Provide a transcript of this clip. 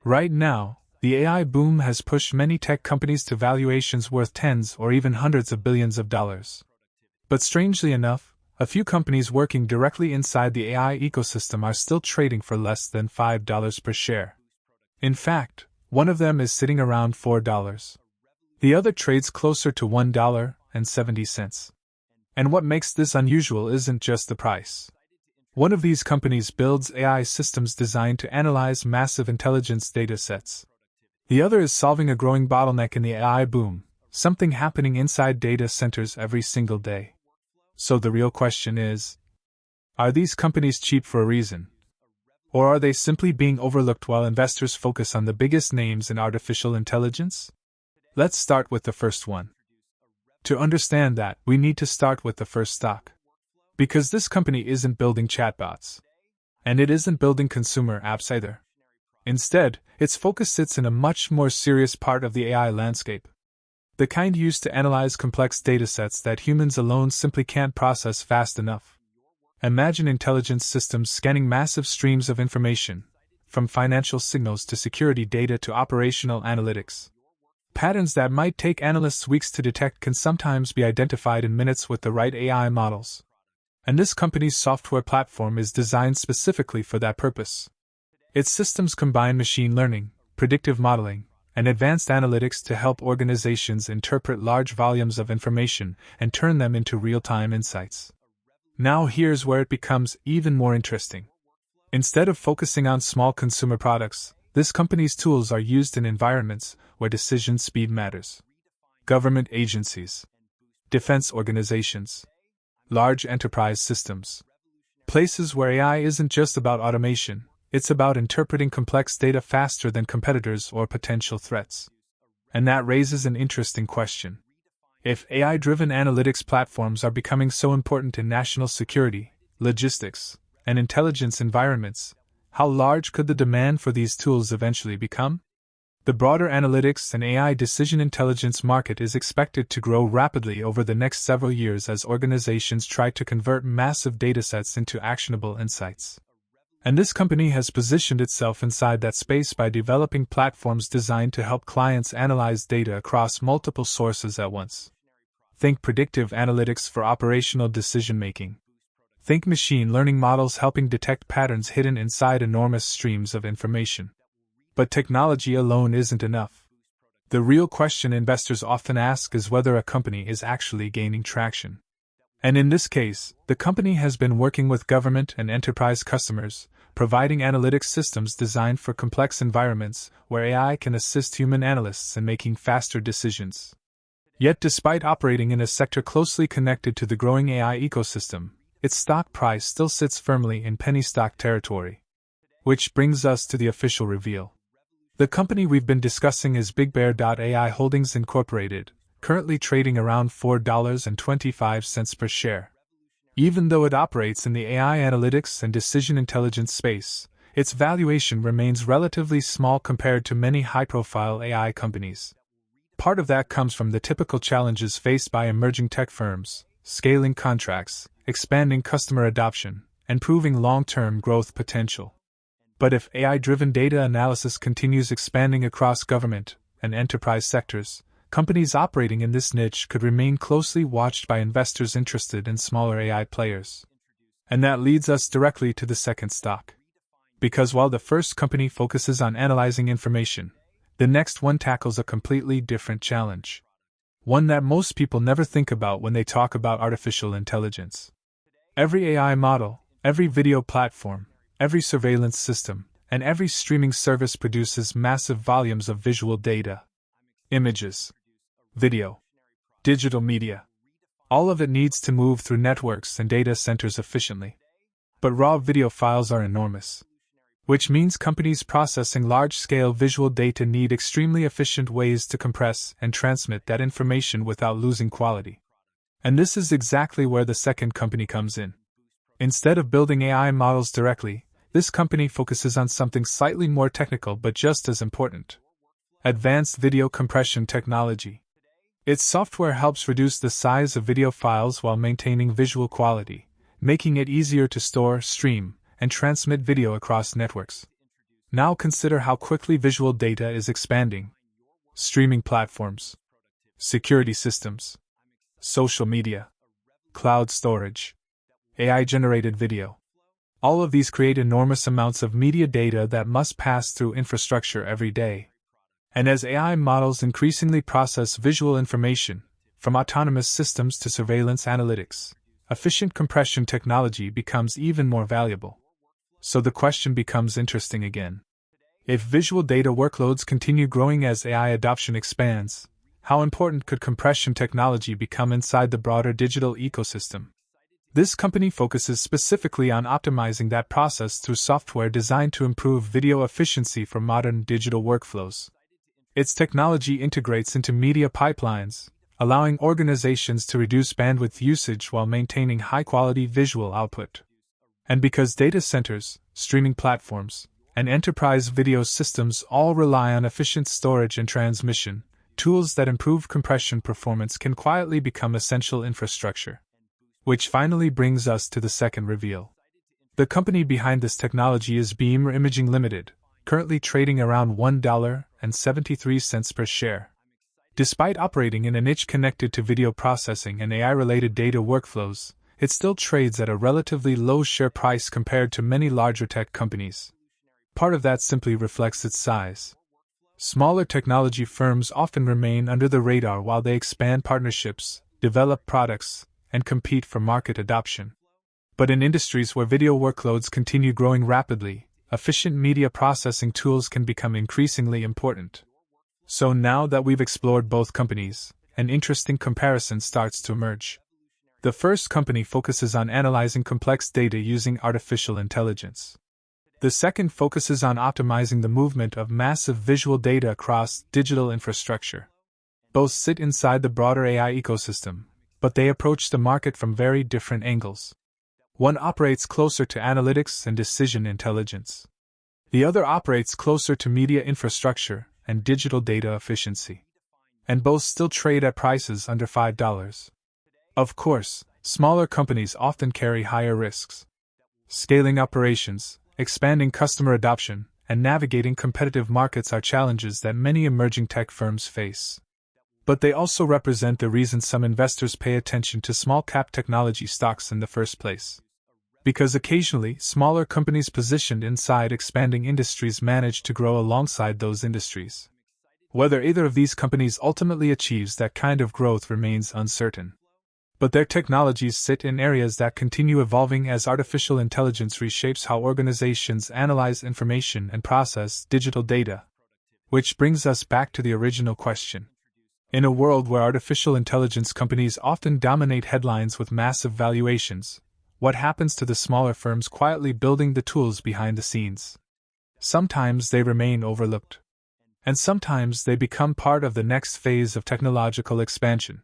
Right now, the AI boom has pushed many tech companies to valuations worth tens or even hundreds of billions of dollars. But strangely enough, a few companies working directly inside the AI ecosystem are still trading for less than $5 per share. In fact, one of them is sitting around $4. The other trades closer to $1.70. And what makes this unusual isn't just the price. One of these companies builds AI systems designed to analyze massive intelligence data sets. The other is solving a growing bottleneck in the AI boom, something happening inside data centers every single day. So the real question is, are these companies cheap for a reason? Or are they simply being overlooked while investors focus on the biggest names in artificial intelligence? Let's start with the first one. To understand that, we need to start with the first stock. Because this company isn't building chatbots. And it isn't building consumer apps either. Instead, its focus sits in a much more serious part of the AI landscape. The kind used to analyze complex datasets that humans alone simply can't process fast enough. Imagine intelligence systems scanning massive streams of information, from financial signals to security data to operational analytics. Patterns that might take analysts weeks to detect can sometimes be identified in minutes with the right AI models. And this company's software platform is designed specifically for that purpose. Its systems combine machine learning, predictive modeling, and advanced analytics to help organizations interpret large volumes of information and turn them into real-time insights. Now here's where it becomes even more interesting. Instead of focusing on small consumer products, this company's tools are used in environments where decision speed matters. Government agencies, defense organizations, large enterprise systems. Places where AI isn't just about automation, it's about interpreting complex data faster than competitors or potential threats. And that raises an interesting question. If AI-driven analytics platforms are becoming so important in national security, logistics, and intelligence environments, how large could the demand for these tools eventually become? The broader analytics and AI decision intelligence market is expected to grow rapidly over the next several years as organizations try to convert massive datasets into actionable insights. And this company has positioned itself inside that space by developing platforms designed to help clients analyze data across multiple sources at once. Think predictive analytics for operational decision-making. Think machine learning models helping detect patterns hidden inside enormous streams of information. But technology alone isn't enough. The real question investors often ask is whether a company is actually gaining traction. And in this case, the company has been working with government and enterprise customers, providing analytics systems designed for complex environments where AI can assist human analysts in making faster decisions. Yet despite operating in a sector closely connected to the growing AI ecosystem, its stock price still sits firmly in penny stock territory. Which brings us to the official reveal. The company we've been discussing is BigBear.ai Holdings Incorporated, currently trading around $4.25 per share. Even though it operates in the AI analytics and decision intelligence space, its valuation remains relatively small compared to many high-profile AI companies. Part of that comes from the typical challenges faced by emerging tech firms, scaling contracts, expanding customer adoption, and proving long-term growth potential. But if AI-driven data analysis continues expanding across government and enterprise sectors, companies operating in this niche could remain closely watched by investors interested in smaller AI players. And that leads us directly to the second stock. Because while the first company focuses on analyzing information, the next one tackles a completely different challenge. One that most people never think about when they talk about artificial intelligence. Every AI model, every video platform, every surveillance system, and every streaming service produces massive volumes of visual data. Images, video, digital media. All of it needs to move through networks and data centers efficiently. But raw video files are enormous. Which means companies processing large-scale visual data need extremely efficient ways to compress and transmit that information without losing quality. And this is exactly where the second company comes in. Instead of building AI models directly, this company focuses on something slightly more technical but just as important. Advanced video compression technology. Its software helps reduce the size of video files while maintaining visual quality, making it easier to store, stream, and transmit video across networks. Now consider how quickly visual data is expanding. Streaming platforms, security systems, social media, cloud storage, AI-generated video. All of these create enormous amounts of media data that must pass through infrastructure every day. And as AI models increasingly process visual information, from autonomous systems to surveillance analytics, efficient compression technology becomes even more valuable. So the question becomes interesting again. If visual data workloads continue growing as AI adoption expands, how important could compression technology become inside the broader digital ecosystem? This company focuses specifically on optimizing that process through software designed to improve video efficiency for modern digital workflows. Its technology integrates into media pipelines, allowing organizations to reduce bandwidth usage while maintaining high-quality visual output. And because data centers, streaming platforms, and enterprise video systems all rely on efficient storage and transmission, tools that improve compression performance can quietly become essential infrastructure. Which finally brings us to the second reveal. The company behind this technology is Beamer Imaging Limited, currently trading around $1.73 per share. Despite operating in a niche connected to video processing and AI-related data workflows, it still trades at a relatively low share price compared to many larger tech companies. Part of that simply reflects its size. Smaller technology firms often remain under the radar while they expand partnerships, develop products, and compete for market adoption. But in industries where video workloads continue growing rapidly, efficient media processing tools can become increasingly important. So now that we've explored both companies, an interesting comparison starts to emerge. The first company focuses on analyzing complex data using artificial intelligence. The second focuses on optimizing the movement of massive visual data across digital infrastructure. Both sit inside the broader AI ecosystem, but they approach the market from very different angles. One operates closer to analytics and decision intelligence. The other operates closer to media infrastructure and digital data efficiency. And both still trade at prices under $5. Of course, smaller companies often carry higher risks. Scaling operations, expanding customer adoption, and navigating competitive markets are challenges that many emerging tech firms face. But they also represent the reason some investors pay attention to small-cap technology stocks in the first place. Because occasionally, smaller companies positioned inside expanding industries manage to grow alongside those industries. Whether either of these companies ultimately achieves that kind of growth remains uncertain. But their technologies sit in areas that continue evolving as artificial intelligence reshapes how organizations analyze information and process digital data. Which brings us back to the original question. In a world where artificial intelligence companies often dominate headlines with massive valuations, what happens to the smaller firms quietly building the tools behind the scenes? Sometimes they remain overlooked. And sometimes they become part of the next phase of technological expansion.